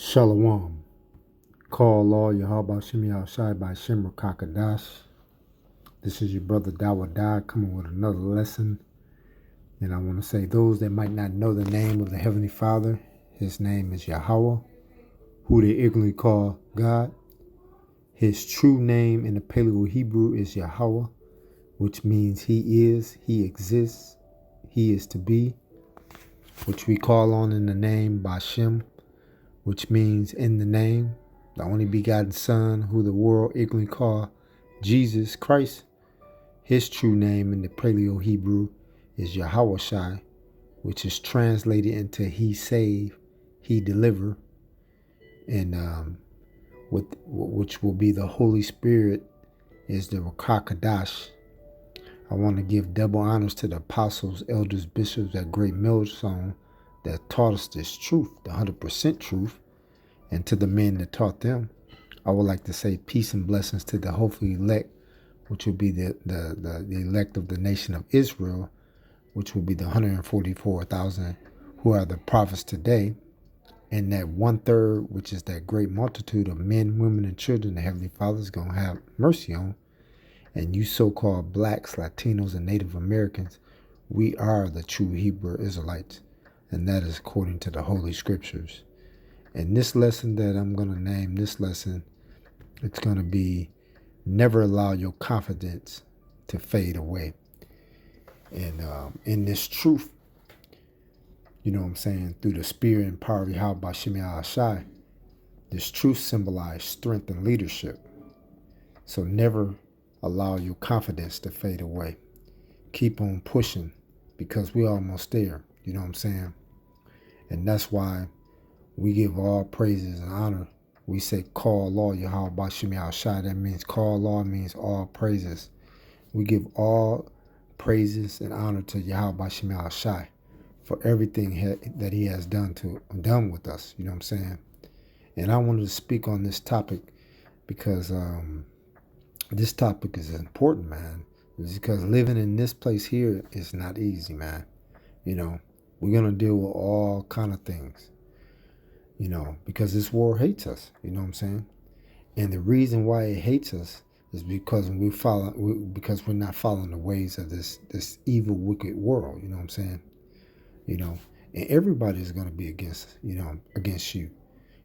Shalom. Call law Yahweh Shemi Shai by Shemra Kakadash. This is your brother Dawadah coming with another lesson. And I want to say those that might not know the name of the Heavenly Father, his name is Yahweh, who they ignorantly call God. His true name in the Paleo Hebrew is Yahweh, which means he is, he exists, he is to be, which we call on in the name Bashem, which means in the name, the only begotten Son, who the world ignorantly call Jesus Christ. His true name in the Paleo Hebrew is Yahweh Shai, which is translated into He save, He deliver, and which will be the Holy Spirit is the Rakakadash. I want to give double honors to the apostles, elders, bishops at Great Millstone that taught us this truth, the 100% truth, and to the men that taught them. I would like to say peace and blessings to the hopefully elect, which will be the elect of the nation of Israel, which will be the 144,000 who are the prophets today, and that 1/3, which is that great multitude of men, women, and children the Heavenly Father is going to have mercy on. And you so-called blacks, Latinos, and Native Americans, we are the true Hebrew Israelites, and that is according to the Holy Scriptures. And this lesson that I'm going to name this lesson, it's going to be never allow your confidence to fade away. And in this truth, you know what I'm saying, through the spirit and power of Yahweh Shemi Shai, this truth symbolizes strength and leadership. So never allow your confidence to fade away. Keep on pushing, because we're almost there, you know what I'm saying? And that's why we give all praises and honor. We say call law Yahweh Shemi Shai. That means call law means all praises. We give all praises and honor to Yahweh Shemi Shai for everything that he has done with us. You know what I'm saying? And I wanted to speak on this topic because this topic is important, man. It's because living in this place here is not easy, man. You know, we're gonna deal with all kind of things. You know, because this world hates us. You know what I'm saying? And the reason why it hates us is because because we're not following the ways of this evil, wicked world. You know what I'm saying? You know, and everybody is going to be against you.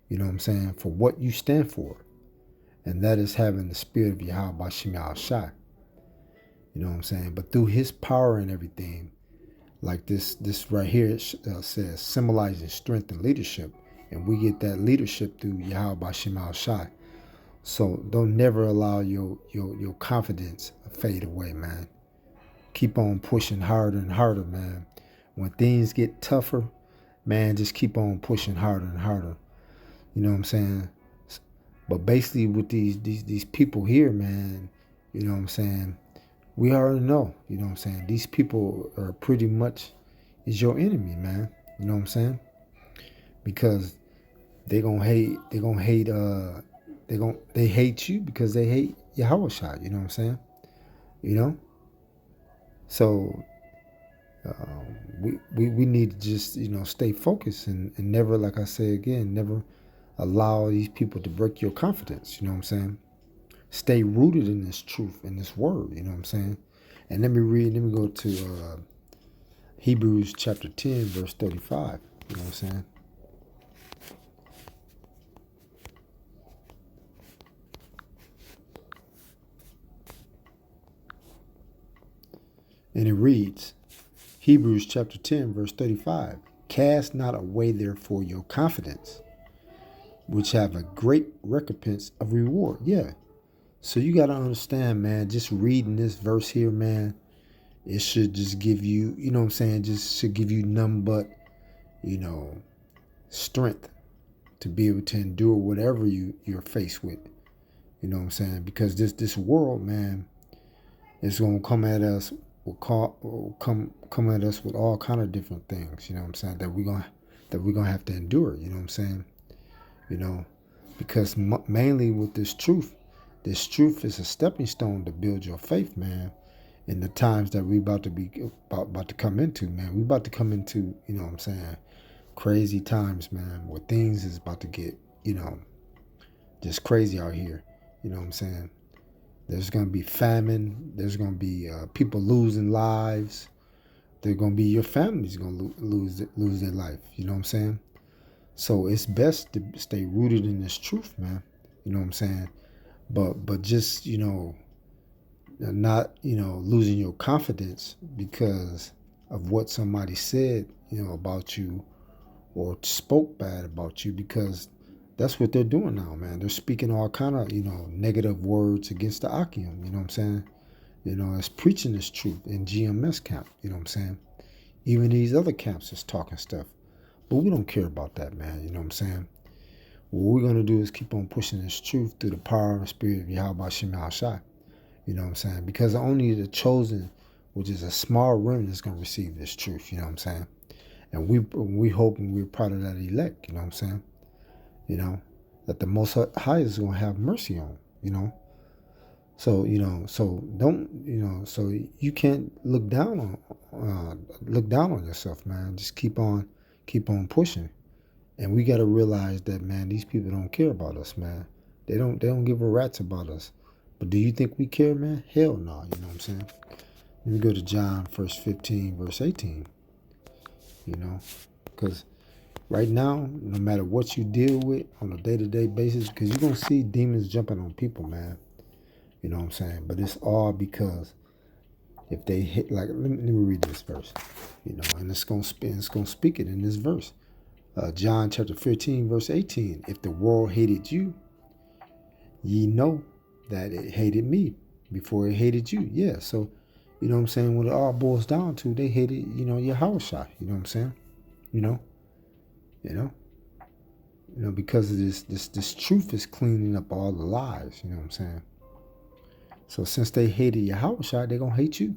You know what I'm saying? For what you stand for, and that is having the spirit of Yahweh Shemi Shai. You know what I'm saying? But through His power and everything, like this right here says, symbolizing strength and leadership. And we get that leadership through Yahweh Shemi Shai. So don't never allow your confidence fade away, man. Keep on pushing harder and harder, man. When things get tougher, man, just keep on pushing harder and harder. You know what I'm saying? But basically with these people here, man, you know what I'm saying? We already know, you know what I'm saying? These people are pretty much is your enemy, man. You know what I'm saying? Because they hate you because they hate Yahweh Shai, you know what I'm saying? You know? So we need to just, you know, stay focused and never, like I say again, never allow these people to break your confidence, you know what I'm saying? Stay rooted in this truth, in this word, you know what I'm saying? And let me go to Hebrews chapter 10, verse 35, you know what I'm saying? And it reads, Hebrews chapter 10, verse 35, cast not away therefore your confidence, which have a great recompense of reward. Yeah. So you got to understand, man, just reading this verse here, man, it should just give you, you know what I'm saying, just should give you none but, you know, strength to be able to endure whatever you're faced with. You know what I'm saying? Because this world, man, is going to come at us come at us with all kind of different things, you know what I'm saying, that we're gonna have to endure, you know what I'm saying, you know, because mainly with this truth is a stepping stone to build your faith, man, in the times that we about to come into, man. We about to come into, you know what I'm saying, Crazy times, man, where things is about to get, just crazy out here. You know what I'm saying? There's going to be famine. There's going to be people losing lives. There's going to be your family's going to lose their life. You know what I'm saying? So it's best to stay rooted in this truth, man. You know what I'm saying? But just, not, losing your confidence because of what somebody said, about you or spoke bad about you, because that's what they're doing now, man. They're speaking all kind of, negative words against the Akim, you know what I'm saying? It's preaching this truth in GMS camp, you know what I'm saying? Even these other camps is talking stuff. But we don't care about that, man, you know what I'm saying? What we're going to do is keep on pushing this truth through the power and spirit of Yahweh Shem Shai. You know what I'm saying? Because only the chosen, which is a small remnant, is going to receive this truth, you know what I'm saying? And we hope and we're part of that elect, you know what I'm saying? That the Most High is going to have mercy on, So, so don't, so you can't look down on yourself, man. Just keep on pushing. And we got to realize that, man, these people don't care about us, man. They don't give a rat's about us. But do you think we care, man? Hell no, you know what I'm saying? Let me go to John, verse 15, verse 18, because right now, no matter what you deal with on a day-to-day basis, because you're going to see demons jumping on people, man. You know what I'm saying? But it's all because if they hit, like, let me read this verse, and it's going to speak it in this verse. John chapter 15, verse 18. If the world hated you, ye know that it hated me before it hated you. Yeah, so, you know what I'm saying? When it all boils down to, they hated, Yahushua. You know what I'm saying? Because of this truth is cleaning up all the lies. You know what I'm saying? So since they hated Yahushua, they're gonna hate you.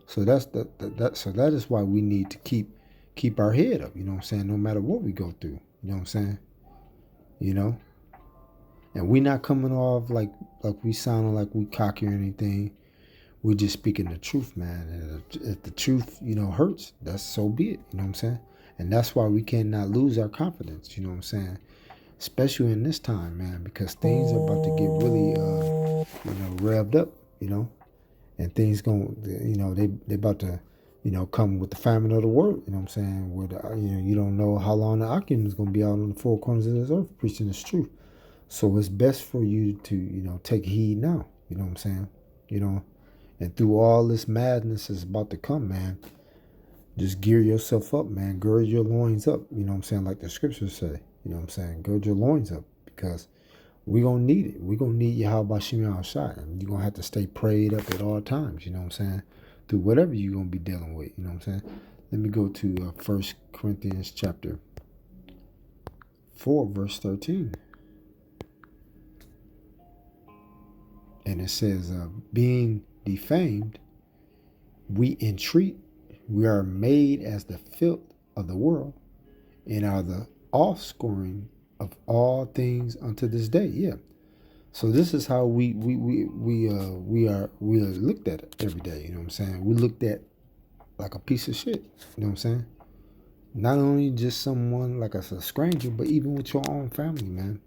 So that is why we need to keep our head up. You know what I'm saying? No matter what we go through. You know what I'm saying? And we're not coming off like we sounding like we cocky or anything. We're just speaking the truth, man. And if the truth, hurts, that's so be it. You know what I'm saying? And that's why we cannot lose our confidence. You know what I'm saying? Especially in this time, man, because things are about to get really, revved up. And things they about to, come with the famine of the word. You know what I'm saying? Where you don't know how long the Akim is going to be out on the four corners of this earth preaching this truth. So it's best for you to, take heed now. You know what I'm saying? And through all this madness is about to come, man, just gear yourself up, man. Gird your loins up. You know what I'm saying? Like the scriptures say. You know what I'm saying? Gird your loins up, because we're going to need it. We're going to need Yahweh Shem Shai. And you're going to have to stay prayed up at all times. You know what I'm saying? Through whatever you're going to be dealing with. You know what I'm saying? Let me go to 1 Corinthians chapter 4, verse 13. And it says, being defamed, we entreat, we are made as the filth of the world, and are the offscouring of all things unto this day. Yeah. So this is how we are looked at every day. You know what I'm saying? We looked at like a piece of shit. You know what I'm saying? Not only just someone like a stranger, but even with your own family, man.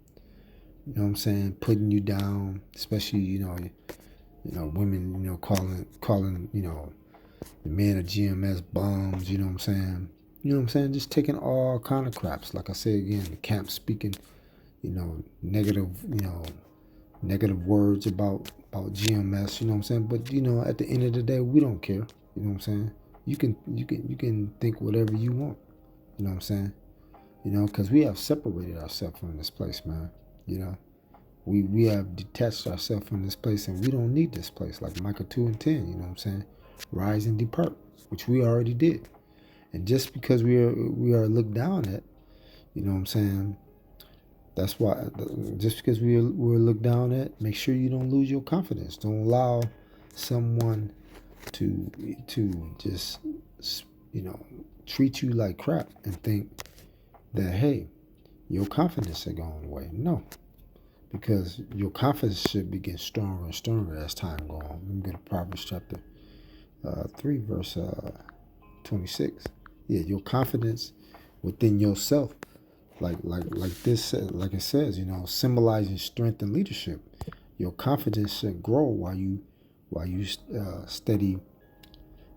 You know what I'm saying? Putting you down, especially, women, calling, the men of GMS bums, you know what I'm saying? You know what I'm saying? Just taking all kind of craps. Like I said again, the camp speaking, negative words about GMS, you know what I'm saying? But, at the end of the day, we don't care. You know what I'm saying? You can think whatever you want. You know what I'm saying? Because we have separated ourselves from this place, man. We have detached ourselves from this place, and we don't need this place. Like Micah 2 and 10, you know what I'm saying? Rise and depart, which we already did. And just because we are looked down at, you know what I'm saying? That's why, just because we're looked down at, make sure you don't lose your confidence. Don't allow someone to just, treat you like crap and think that, hey, your confidence is going away. No. Because your confidence should be getting stronger and stronger as time goes on. Let me go to Proverbs chapter 3, verse 26. Yeah, your confidence within yourself. Like it says, symbolizing strength and leadership. Your confidence should grow while you steady,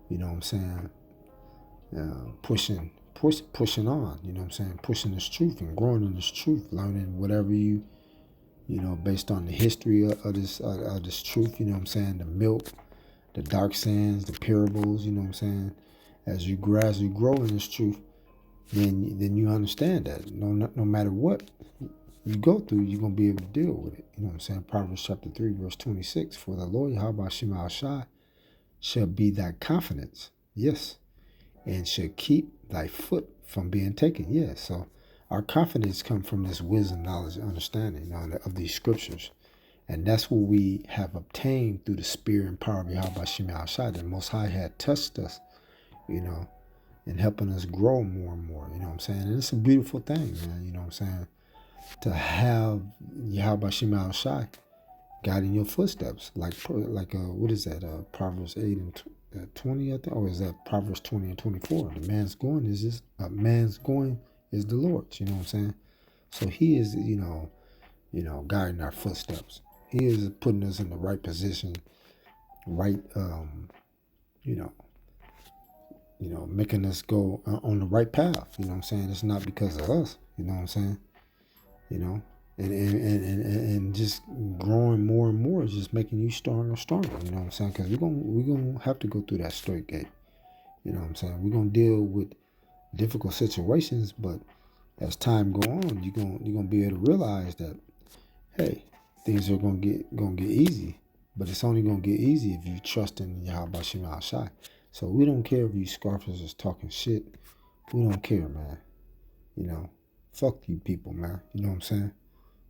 what I'm saying, pushing on, what I'm saying, pushing this truth and growing in this truth, learning whatever based on the history of this truth, what I'm saying, the milk, the dark sands, the parables, what I'm saying. As you gradually grow in this truth, then you understand that no matter what you go through, you're gonna be able to deal with it. You know what I'm saying? Proverbs chapter 3, verse 26. For the Lord Yahweh Shema Shai shall be thy confidence, yes, and shall keep thy foot from being taken. Yes. So our confidence comes from this wisdom, knowledge, and understanding of these scriptures. And that's what we have obtained through the spirit and power of Yahweh Shema Shai. The Most High had touched us, and helping us grow more and more. You know what I'm saying? And it's a beautiful thing, man. You know what I'm saying? To have Yahweh Shema Shai guiding your footsteps. What is that? Proverbs 8 and 20, I think? Or is that Proverbs 20 and 24? The man's going is the Lord's. You know what I'm saying? So he is, guiding our footsteps. He is putting us in the right position, right, making us go on the right path. You know what I'm saying? It's not because of us. You know what I'm saying? And just growing more and more is just making you stronger and stronger. You know what I'm saying? Because we're gonna have to go through that straight gate. You know what I'm saying? We're gonna deal with difficult situations, but as time go on, you're gonna be able to realize that, hey, things are gonna get easy. But it's only gonna get easy if you trust in Yahweh Shema Shai. So we don't care if you scoffers is talking shit. We don't care, man. Fuck you people, man. You know what I'm saying?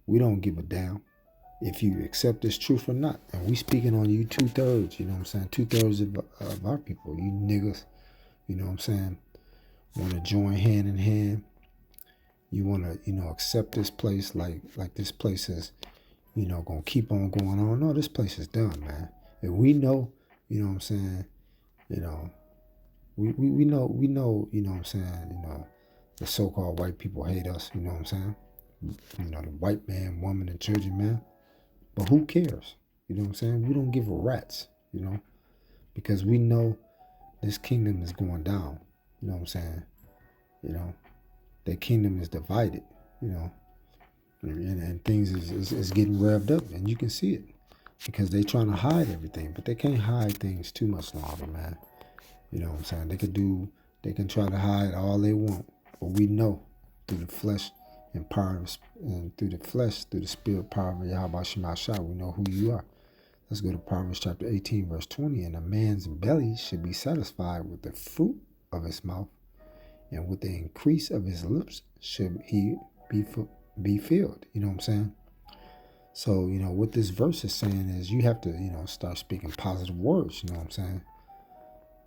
We don't give a damn if you accept this truth or not. And we speaking on you 2/3, you know what I'm saying? 2/3 of our people, you niggas, you know what I'm saying, want to join hand in hand. You want to, accept this place like this place is, going to keep on going on. No, this place is done, man. And we know, you know what I'm saying, we know, you know what I'm saying, the so-called white people hate us, you know what I'm saying? The white man, woman, and children, man. But who cares? You know what I'm saying? We don't give a rat's, because we know this kingdom is going down. You know what I'm saying? That kingdom is divided, and things is getting revved up, and you can see it because they trying to hide everything, but they can't hide things too much longer, man. You know what I'm saying? They can try to hide all they want, but we know through the flesh and power, and through the spirit power of Yahweh Shema Shai, we know who you are. Let's go to Proverbs chapter 18, verse 20. And a man's belly should be satisfied with the fruit of his mouth, and with the increase of his lips should he be filled. You know what I'm saying? So, what this verse is saying is you have to, start speaking positive words. You know what I'm saying?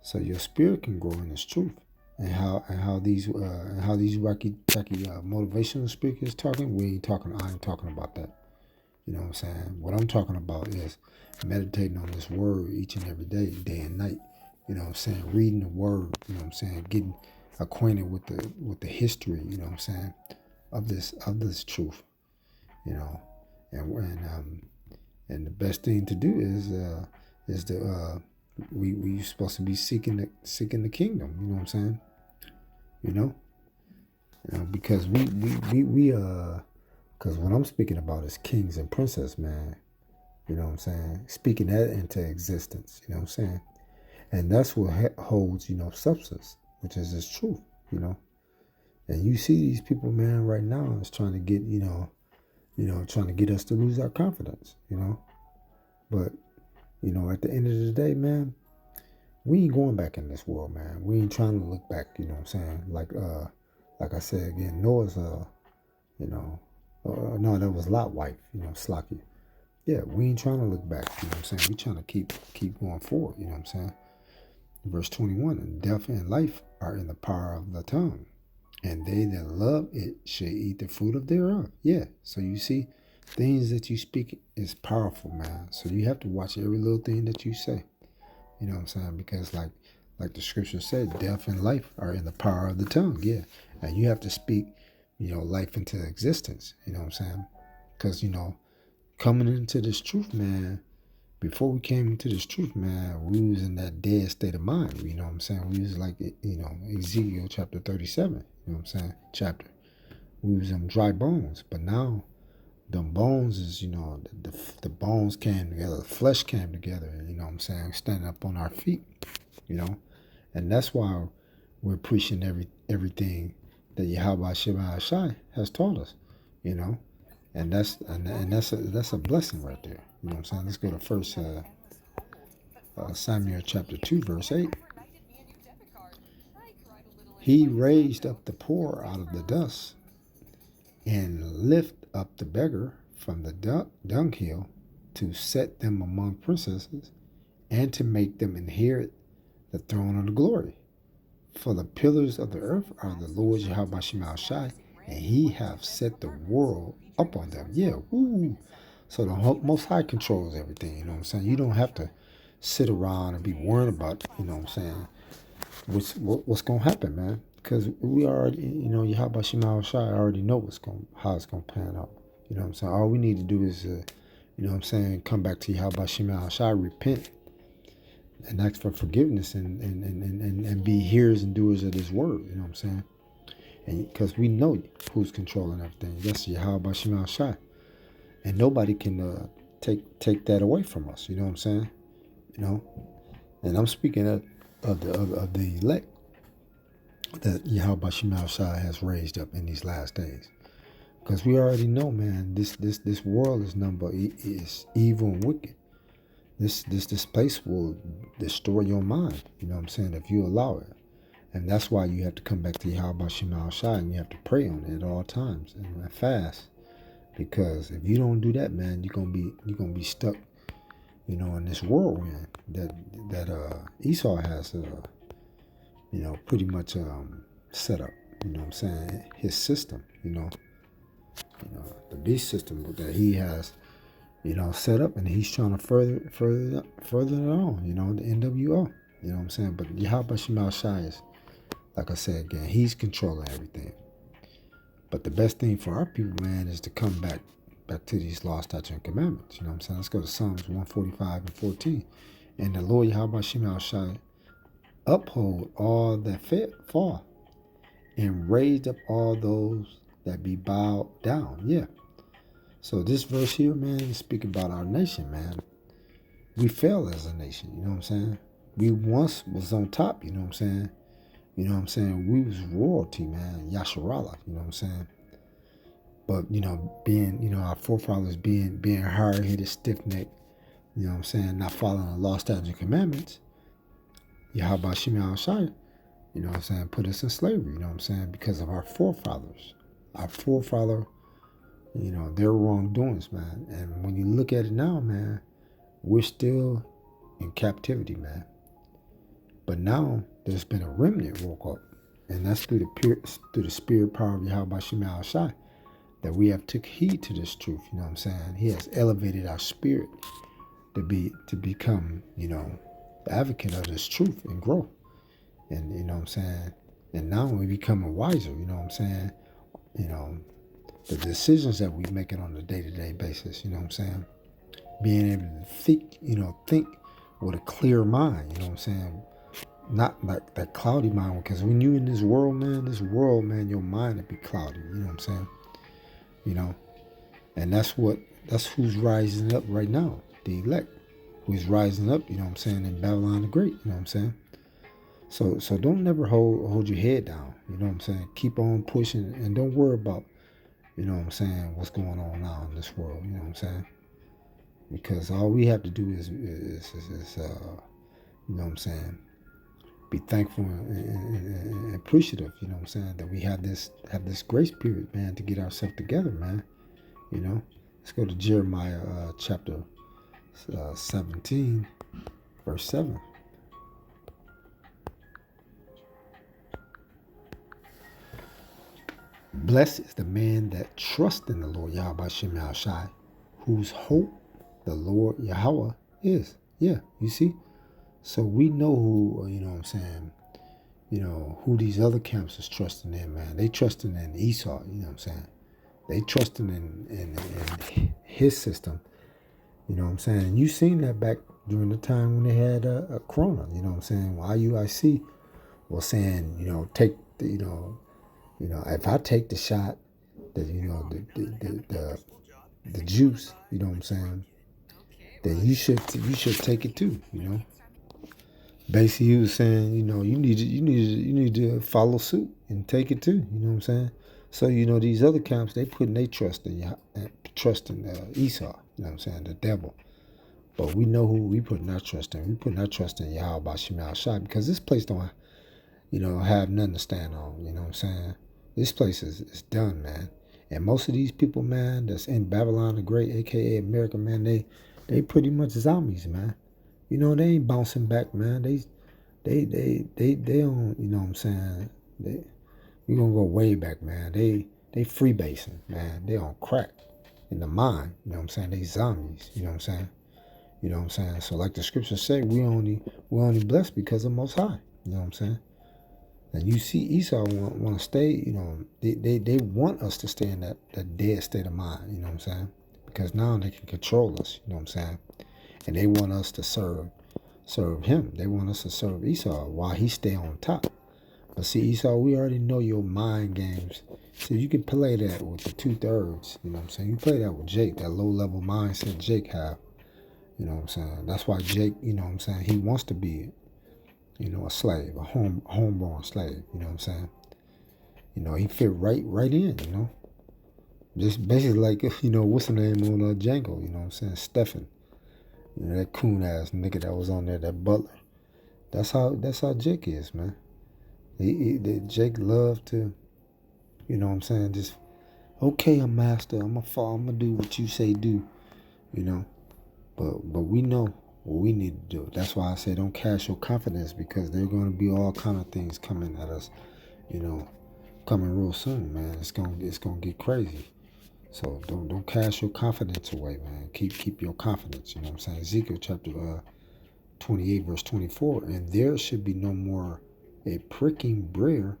So your spirit can grow in this truth. And how these wacky motivational speakers talking, I ain't talking about that. You know what I'm saying? What I'm talking about is meditating on this word each and every day and night. You know what I'm saying? Reading the word, you know what I'm saying? Getting acquainted with the history, you know what I'm saying, of this truth. And the best thing to do is we supposed to be seeking the kingdom, you know what I'm saying? Because because what I'm speaking about is kings and princess, man. You know what I'm saying? Speaking that into existence, you know what I'm saying? And that's what holds, substance, which is this truth, And you see these people, man, right now is trying to get, trying to get us to lose our confidence, But, at the end of the day, man, we ain't going back in this world, man. We ain't trying to look back, you know what I'm saying? Like I said again, Noah's, no, that was Lot wife, Slacky. Yeah, we ain't trying to look back, you know what I'm saying? We trying to keep going forward, you know what I'm saying? Verse 21, and death and life are in the power of the tongue, and they that love it shall eat the fruit of thereof. Yeah, so you see, things that you speak is powerful, man. So you have to watch every little thing that you say. You know what I'm saying? Because like Like the scripture said, death and life are in the power of the tongue. Yeah. And you have to speak, life into existence. You know what I'm saying? Because, coming into this truth, man, before we came into this truth, man, we was in that dead state of mind. You know what I'm saying? We was like, Ezekiel chapter 37, you know what I'm saying? Chapter. We was in dry bones. But now, them bones is, the bones came together, the flesh came together, you know what I'm saying? Standing up on our feet, And that's why we're preaching everything that Yahweh Shema Shai has taught us, And that's a blessing right there. You know what I'm saying? Let's go to first Samuel chapter 2, verse 8. He raised up the poor out of the dust and lift up the beggar from the dunghill to set them among princesses and to make them inherit the throne of the glory. For the pillars of the earth are the Lord Yahweh Shema Shai, and he hath set the world up on them. Yeah, woo. So the Most High controls everything, you know what I'm saying? You don't have to sit around and be worried about, you know what I'm saying, what's going to happen, man. Because we already, Yahweh Shema Shai already know how it's going to pan out. You know what I'm saying? All we need to do is, come back to Yahweh Shema Shai, repent, and ask for forgiveness and be hearers and doers of this word. You know what I'm saying? And because we know who's controlling everything. That's Yahweh Shema Shai. And nobody can take that away from us. You know what I'm saying? And I'm speaking of the elect that Yahweh Shema Shai has raised up in these last days. Because we already know, man, this world is evil and wicked. This place will destroy your mind, you know what I'm saying, if you allow it. And that's why you have to come back to Yahweh Shema Shai, and you have to pray on it at all times and fast. Because if you don't do that, man, you're gonna be stuck, in this whirlwind that Esau has pretty much set up, you know what I'm saying, his system, the beast system that he has set up, and he's trying to further it on, the NWO, you know what I'm saying? But Yahweh Shema Shai is, like I said again, he's controlling everything. But the best thing for our people, man, is to come back to these law, statutes, and commandments, you know what I'm saying? Let's go to Psalms 145 and 14. And the Lord Yahweh Shema Shai uphold all that fall, and raised up all those that be bowed down. Yeah. So this verse here, man, is speaking about our nation, man. We fell as a nation, you know what I'm saying? We once was on top, you know what I'm saying? You know what I'm saying? We was royalty, man. Yasharallah, you know what I'm saying? But, being, our forefathers being hard-headed, stiff-necked, you know what I'm saying, not following the law, statutes, and commandments, Yahweh Shema Shai, you know what I'm saying, put us in slavery, you know what I'm saying, because of our forefathers. Our forefather, their wrongdoings, man. And when you look at it now, man, we're still in captivity, man. But now there's been a remnant woke up, and that's through the spirit power of Yahweh Shema Shai, that we have took heed to this truth. You know what I'm saying? He has elevated our spirit to become, the advocate of this truth and grow. And you know what I'm saying? And now we're becoming wiser, you know what I'm saying? The decisions that we're making on a day-to-day basis, you know what I'm saying? Being able to think with a clear mind, you know what I'm saying? Not like that cloudy mind, because when you're in this world, man, your mind will be cloudy, you know what I'm saying? And that's who's rising up right now, the elect, who's rising up, you know what I'm saying, in Babylon the Great, you know what I'm saying? So don't never hold your head down, you know what I'm saying? Keep on pushing, and don't worry about, you know what I'm saying, what's going on now in this world, you know what I'm saying? Because all we have to do is you know what I'm saying, be thankful and appreciative, you know what I'm saying, that we have this grace period, man, to get ourselves together, man. Let's go to Jeremiah chapter 17, verse 7. Blessed is the man that trusts in the Lord Yahweh Shema whose hope the Lord Yahweh is. Yeah, you see? So we know who, you know what I'm saying, who these other camps is trusting in, man. They trusting in Esau, you know what I'm saying. They trusting in his system, you know what I'm saying. And you seen that back during the time when they had a Corona, you know what I'm saying. IUIC was saying, take the, if I take the shot, the the juice, you know what I'm saying, then you should take it too, Basically, he was saying, you need to follow suit and take it too. You know what I'm saying? So these other camps, they putting their trust in Esau. You know what I'm saying? The devil. But we know who we putting our trust in. We putting our trust in Yahweh Bashim Shai, because this place don't, have nothing to stand on. You know what I'm saying? This place is done, man. And most of these people, man, that's in Babylon the Great, aka America, man, they pretty much zombies, man. They ain't bouncing back, man. They don't, you know what I'm saying? We gonna go way back, man. They freebasing, man. They on crack in the mind, you know what I'm saying? They zombies, you know what I'm saying? You know what I'm saying? So like the scriptures say, we only blessed because of Most High, you know what I'm saying? And you see Esau want to stay, they want us to stay in that dead state of mind, you know what I'm saying? Because now they can control us, you know what I'm saying? And they want us to serve him. They want us to serve Esau while he stay on top. But see, Esau, we already know your mind games. So you can play that with the 2/3. You know what I'm saying? You play that with Jake, that low-level mindset Jake have. You know what I'm saying? That's why Jake, you know what I'm saying, he wants to be, a slave, a homeborn slave. You know what I'm saying? He fit right in, Just basically like, what's the name on Django? You know what I'm saying? Stefan. That coon ass nigga that was on there, that butler. That's how Jake is, man. Jake loved to, you know what I'm saying, just, okay, I'm master, I'm gonna do what you say do, But we know what we need to do. That's why I say don't cast your confidence, because there are gonna be all kind of things coming at us, coming real soon, man. It's gonna get crazy. So don't cast your confidence away, man. Keep your confidence. You know what I'm saying? Ezekiel chapter 28 verse 24, and there should be no more a pricking briar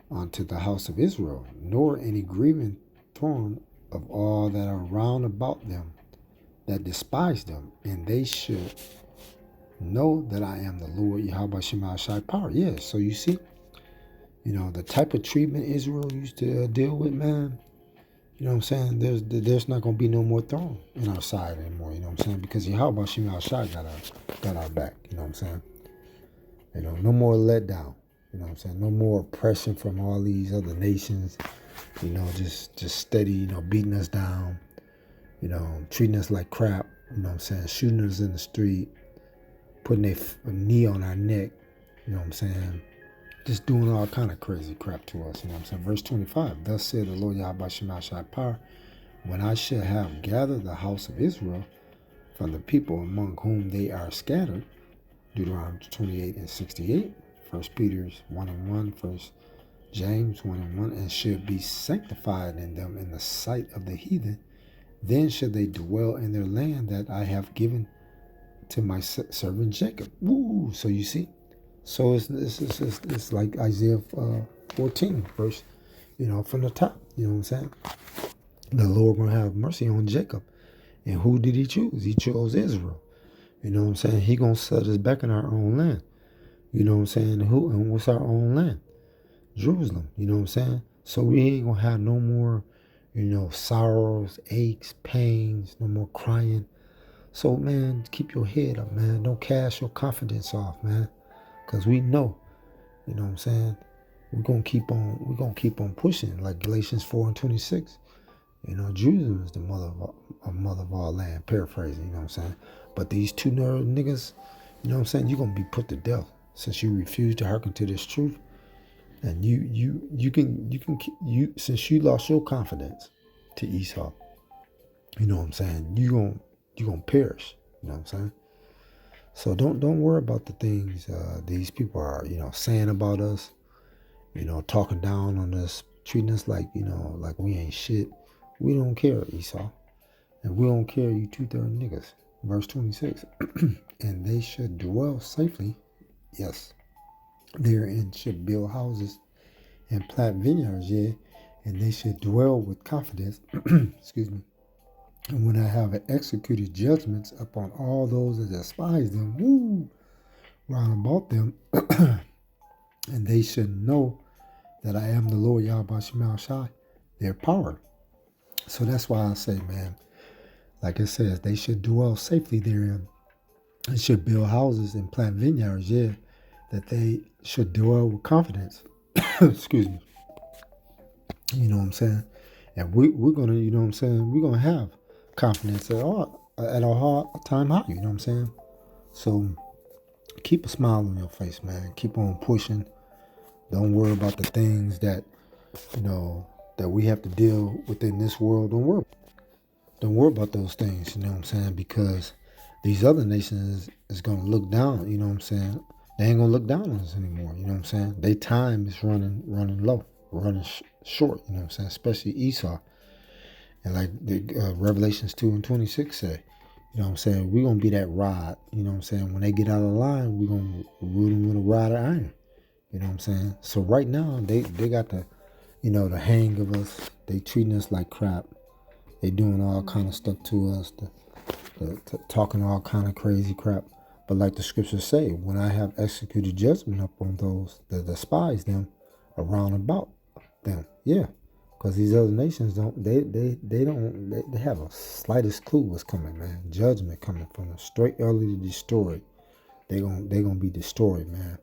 unto the house of Israel, nor any grieving thorn of all that are round about them that despise them, and they should know that I am the Lord Yahweh Shema Shai power. Yes, so you see, the type of treatment Israel used to deal with, man. You know what I'm saying? There's not gonna be no more thorn in our side anymore. You know what I'm saying? Because Yahweh Shema Shai got our back. You know what I'm saying? No more letdown. You know what I'm saying? No more oppression from all these other nations. Just steady, beating us down. Treating us like crap. You know what I'm saying? Shooting us in the street, putting a knee on our neck. You know what I'm saying? Just doing all kind of crazy crap to us. You know what I'm saying? Verse 25. Thus said the Lord Yahweh Shema Shai Par, when I shall have gathered the house of Israel from the people among whom they are scattered, Deuteronomy 28 and 68, 1 Peter 1 and 1, 1 James 1 and 1, and should be sanctified in them in the sight of the heathen, then should they dwell in their land that I have given to my servant Jacob. Woo! So you see, so it's like Isaiah 14 verse, from the top. You know what I'm saying? The Lord gonna have mercy on Jacob, and who did He choose? He chose Israel. You know what I'm saying? He gonna set us back in our own land. You know what I'm saying? Who and what's our own land? Jerusalem. You know what I'm saying? So we ain't gonna have no more, sorrows, aches, pains, no more crying. So man, keep your head up, man. Don't cast your confidence off, man. Cause we know, you know what I'm saying? We're gonna keep on pushing, like Galatians 4 and 26. Jerusalem is the mother of all land, paraphrasing, you know what I'm saying? But these two niggas, you know what I'm saying, you're gonna be put to death since you refuse to hearken to this truth. And you since you lost your confidence to Esau, you know what I'm saying, you're gonna perish. You know what I'm saying? So don't worry about the things these people are, saying about us, talking down on us, treating us like, like we ain't shit. We don't care, Esau. And we don't care, you 2/3 niggas. Verse 26. And they should dwell safely, yes, therein should build houses and plant vineyards, yeah, and they should dwell with confidence, excuse me, and when I have executed judgments upon all those that despise them, round about them, and they should know that I am the Lord Yahweh Shema Shai, their power. So that's why I say, man, like it says, they should dwell safely therein. They should build houses and plant vineyards, yeah, that they should dwell with confidence. Excuse me. You know what I'm saying? And we're going to, you know what I'm saying, we're going to have confidence at our hard time high, you know what I'm saying? So keep a smile on your face, man. Keep on pushing. Don't worry about the things that, you know, that we have to deal with in this world. Don't worry about those things, you know what I'm saying? Because these other nations is going to look down, you know what I'm saying? They ain't going to look down on us anymore, you know what I'm saying? Their time is running low, running short, you know what I'm saying? Especially Esau. And like the Revelations 2 and 26 say, you know what I'm saying? We're going to be that rod, you know what I'm saying? When they get out of line, we're going to root them with a rod of iron, you know what I'm saying? So right now, they got the, you know, the hang of us. They treating us like crap. They doing all kind of stuff to us, talking all kind of crazy crap. But like the scriptures say, when I have executed judgment upon those that despise them around about them, yeah. Because these other nations they have a slightest clue what's coming, man. Judgment coming from them, straight early to destroy. They gonna be destroyed, man.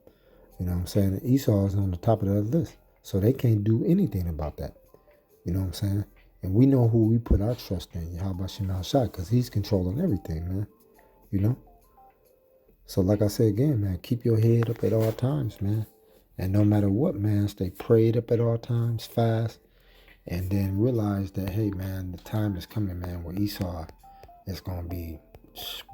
You know what I'm saying? And Esau is on the top of that list, so they can't do anything about that. You know what I'm saying? And we know who we put our trust in, Yahweh Shema Shai, because he's controlling everything, man. You know? So like I said again, man, keep your head up at all times, man. And no matter what, man, stay prayed up at all times, fast. And then realize that, hey, man, the time is coming, man, where Esau is going to be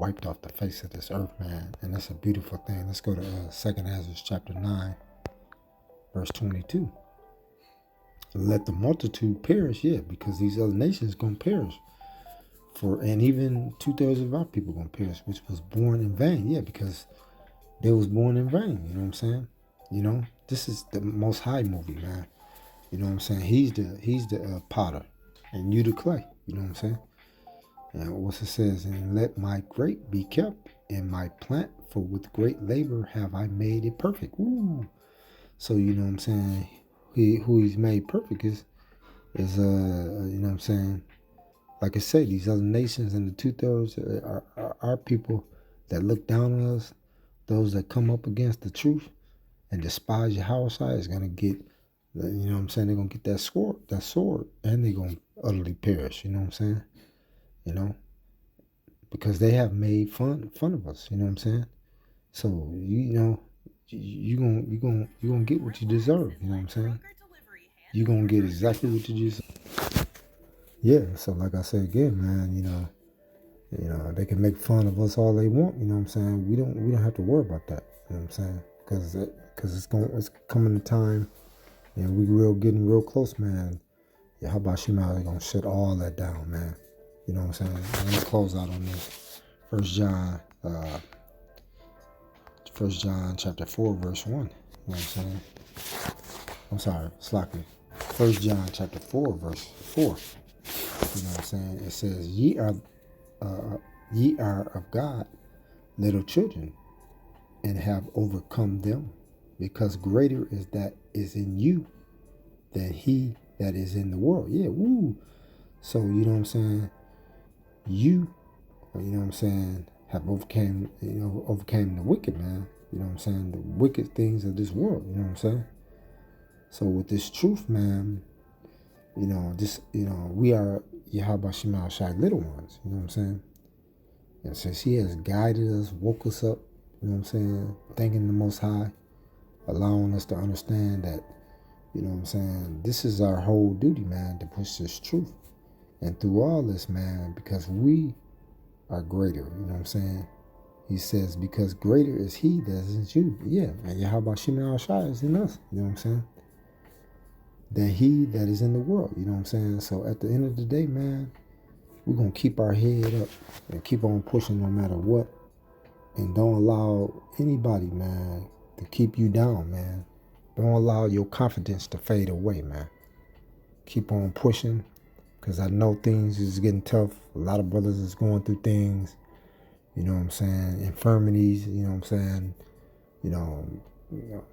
wiped off the face of this earth, man. And that's a beautiful thing. Let's go to 2nd Ezra chapter 9, verse 22. Let the multitude perish, yeah, because these other nations going to perish. And even 2/3 of our people going to perish, which was born in vain, yeah, because they was born in vain, you know what I'm saying? You know, this is the Most High movie, man. You know what I'm saying? He's the potter, and you the clay. You know what I'm saying? And what it says, and let my grape be kept in my plant, for with great labor have I made it perfect. Woo! So you know what I'm saying? Who he's made perfect is you know what I'm saying? Like I say, these other nations and the 2/3 are people that look down on us. Those that come up against the truth and despise Yahweh is gonna get. You know what I'm saying? They're going to get that sword, and they're going to utterly perish. You know what I'm saying? You know? Because they have made fun of us. You know what I'm saying? So, you know, you're gonna get what you deserve. You know what I'm saying? You're going to get exactly what you deserve. Yeah, so like I said again, man, you know, they can make fun of us all they want. You know what I'm saying? We don't have to worry about that. You know what I'm saying? Because it's coming the time. And we getting real close, man. Yeah, how about Shema gonna shut all that down, man? You know what I'm saying? I'm gonna close out on this. First John chapter 4, verse 1. You know what I'm saying? I'm sorry, slackly. First John chapter 4, verse 4. You know what I'm saying? It says, ye are of God, little children, and have overcome them, because greater is that is in you than he that is in the world. Yeah, woo. So, you know what I'm saying? You know what I'm saying, have overcame the wicked, man. You know what I'm saying? The wicked things of this world, you know what I'm saying? So with this truth, man, you know, we are Yahweh Shema Shai little ones, you know what I'm saying? And since he has guided us, woke us up, you know what I'm saying, thanking the Most High, allowing us to understand that, you know what I'm saying, this is our whole duty, man, to push this truth. And through all this, man, because we are greater, you know what I'm saying? He says, because greater is he that is in you. Yeah, and Yahweh Shema Shai is in us, you know what I'm saying? Than he that is in the world, you know what I'm saying? So at the end of the day, man, we're going to keep our head up and keep on pushing no matter what. And don't allow anybody, man, to keep you down, man. Don't allow your confidence to fade away, man. Keep on pushing, because I know things is getting tough. A lot of brothers is going through things, you know what I'm saying, infirmities, you know what I'm saying,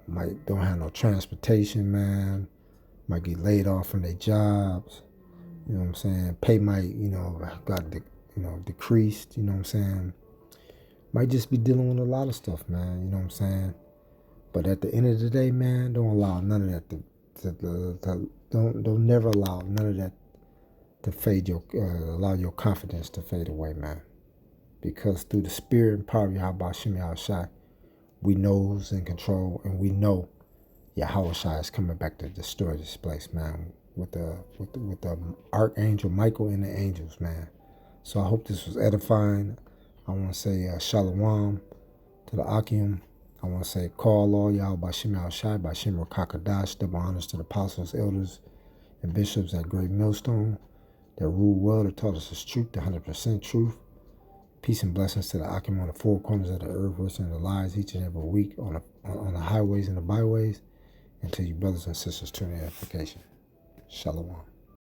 might don't have no transportation, man, might get laid off from their jobs, you know what I'm saying, pay might, got, decreased, you know what I'm saying, might just be dealing with a lot of stuff, man, you know what I'm saying, but at the end of the day, man, don't allow none of that don't never allow none of that to fade allow your confidence to fade away, man. Because through the spirit and power of Yahweh Shem Yahushai, we knows in control, and we know Yahushua is coming back to destroy this place, man. With the Archangel Michael and the angels, man. So I hope this was edifying. I want to say Shalom to the Akim. I want to say call all Yahweh Shem Yahushai by Shem Kakadash. Double honors to the apostles, elders, and bishops at Great Millstone that rule well, that taught us the truth, the 100% truth. Peace and blessings to the Akim on the four corners of the earth, listening to lives each and every week on the highways and the byways, and to you brothers and sisters tuning in edification. Shalom.